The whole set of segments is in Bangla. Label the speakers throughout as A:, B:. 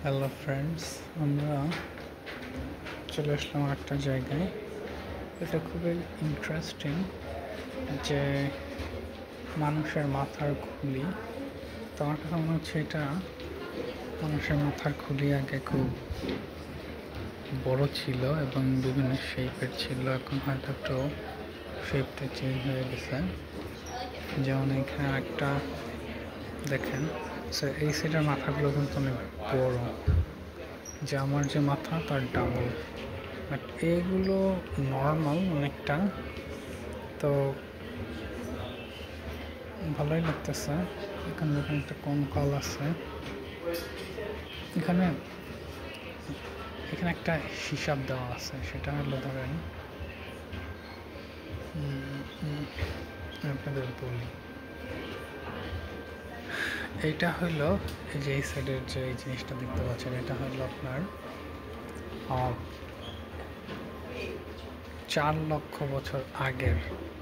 A: হ্যালো ফ্রেন্ডস, আমরা চলে আসলাম একটা জায়গায়। এটা খুবই ইন্টারেস্টিং যে মানুষের মাথার খুলি। তো আমার কাছে মনে হচ্ছে এটা মানুষের মাথার খুলি আগে খুব বড় ছিল এবং বিভিন্ন শেপের ছিল। এখন হয়তো একটু শেপটা চেঞ্জ হয়ে গেছে। যেমন এখানে একটা দেখেন, এই সাইডের মাথাগুলো কিন্তু অনেক বড়, যে আমার যে মাথা তার ডাবল। বাট এগুলো নর্মাল অনেকটা, তো ভালোই লাগতেছে। এখানে দেখেন একটা কঙ্কাল আছে। এখানে এখানে একটা হিসাব দেওয়া আছে, সেটা হলো ধরেন আপনাদের বলি, এইটা হলো এই যে এই সাইডের যে এই জিনিসটা দেখতে পাচ্ছেন, এটা হলো আপনার 4 লক্ষ বছর আগের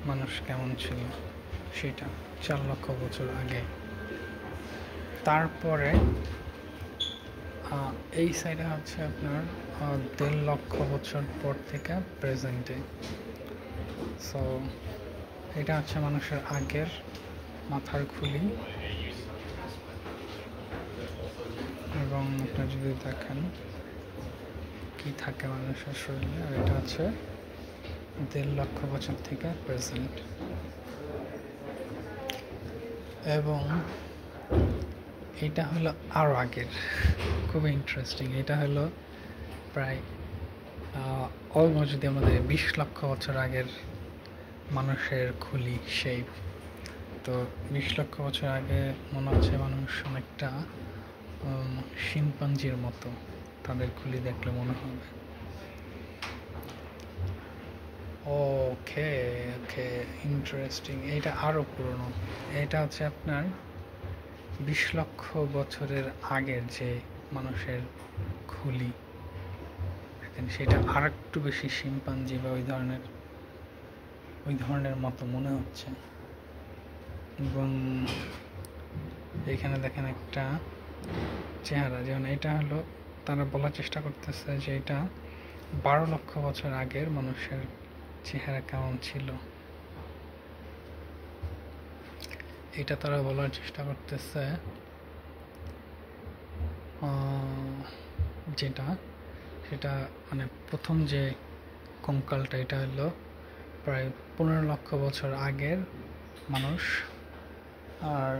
A: মানুষ কেমন ছিল সেটা, 4 লক্ষ বছর আগে। তারপরে এই সাইডে হচ্ছে আপনার 1.5 লক্ষ বছর পর থেকে প্রেজেন্টে। সো এটা হচ্ছে মানুষের আগের মাথার খুলি। এবং আপনার যদি দেখেন কি থাকে মানুষের শরীরে, আর এটা হচ্ছে 1.5 লক্ষ বছর থেকে প্রেজেন্ট। এবং এটা হলো আরও আগের, খুবই ইন্টারেস্টিং। এটা হলো প্রায় অলমোস্ট যদি আমাদের 20 লক্ষ বছর আগের মানুষের খুলি শেপ। তো 20 লক্ষ বছর আগে মনে হচ্ছে মানুষ অনেকটা শিম্পাঞ্জির মতো, তাদের খুলি দেখলে মনে হবে। ওকে ওকে, ইন্টারেস্টিং। এটা আরও পুরনো। এটা হচ্ছে আপনার 20 লক্ষ বছরের আগের যে মানুষের খুলি, দেখেন সেটা আর একটু বেশি শিম্পাঞ্জি বা ওই ধরনের মতো মনে হচ্ছে। এবং এখানে দেখেন একটা চেহারা, যেমন এটা হলো তারা বলার চেষ্টা করতেছে যে এটা 12 লক্ষ বছর আগের মানুষের চেহারা কেমন ছিল, এটা তারা বলার চেষ্টা করতেছে। সেটা মানে প্রথম যে কঙ্কালটা, এটা হলো প্রায় 15 লক্ষ বছর আগের মানুষ। আর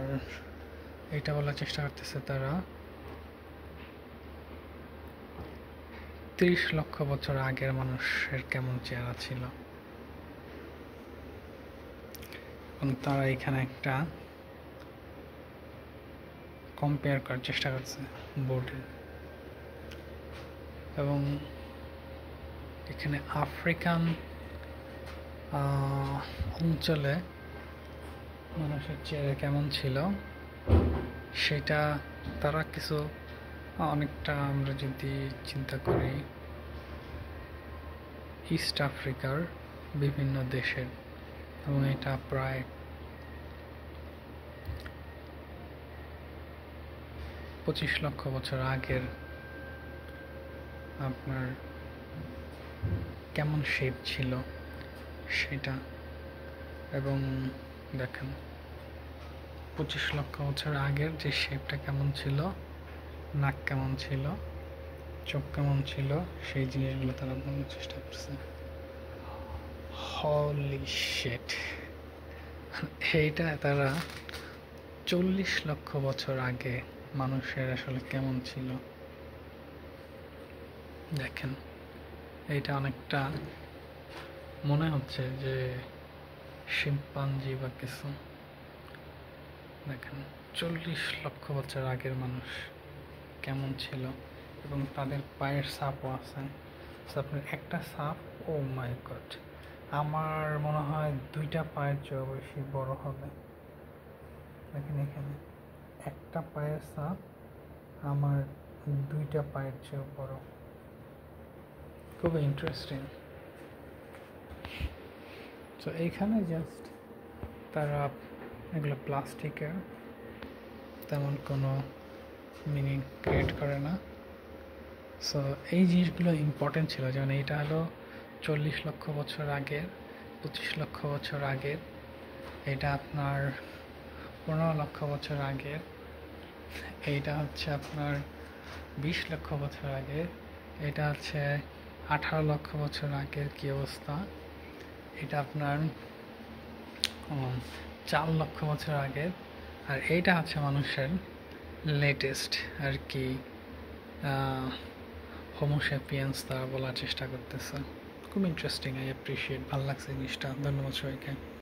A: এটা বলার চেষ্টা করতেছে তারা 30 লক্ষ বছর আগের মানুষের কেমন চেহারা ছিল। এবং তারা এখানে একটা কম্পেয়ার করার চেষ্টা করছে বোর্ডে। এবং এখানে আফ্রিকান অঞ্চলে মানুষের চেহারা কেমন ছিল সেটা তারা কিছু অনেকটা, আমরা যদি চিন্তা করি ইস্ট আফ্রিকার বিভিন্ন দেশের, এবং এটা প্রায় 25 লক্ষ বছর আগের আপনার কেমন শেপ ছিল সেটা। এবং দেখেন 25 লক্ষ বছর আগের যে শেপটা কেমন ছিল, নাক কেমন ছিল, চোখ কেমন ছিল, সেই জিনিসগুলো তারা বলার চেষ্টা করছে। হলি শিট, এইটা তারা 40 লক্ষ বছর আগে মানুষের আসলে কেমন ছিল দেখেন। এইটা অনেকটা মনে হচ্ছে যে শিম্পাঞ্জি বা কিছু। দেখেন 40 লক্ষ বছর আগের মানুষ কেমন ছিল। এবং তাদের পায়ের ছাপও আছে। আপনার একটা ছাপ, ও মাই গড, আমার মনে হয় 2টা পায়ের চেয়েও বেশি বড় হবে। দেখেন এখানে একটা পায়ের ছাপ আমার 2টা পায়ের চেয়েও বড়। খুবই ইন্টারেস্টিং। তো এইখানে জাস্ট তারা এগুলো প্লাস্টিকের, তেমন কোনো মিনিং ক্রিয়েট করে না। সো এই জিনিসগুলো ইম্পর্টেন্ট ছিল, যেমন এইটা হলো 40 লক্ষ বছর আগের, 25 লক্ষ বছর আগের, এটা আপনার 15 লক্ষ বছর আগের, এইটা হচ্ছে আপনার 20 লক্ষ বছর আগের, এটা হচ্ছে 18 লক্ষ বছর আগের কি অবস্থা, এটা আপনার 4 লক্ষ বছর আগের, আর এইটা হচ্ছে মানুষের লেটেস্ট আর কি হোমোসেপিয়েন্স তারা বলার চেষ্টা করতেছে। খুব ইন্টারেস্টিং, আই অ্যাপ্রিসিয়েট, ভালো লাগছে জিনিসটা। ধন্যবাদ সবাইকে।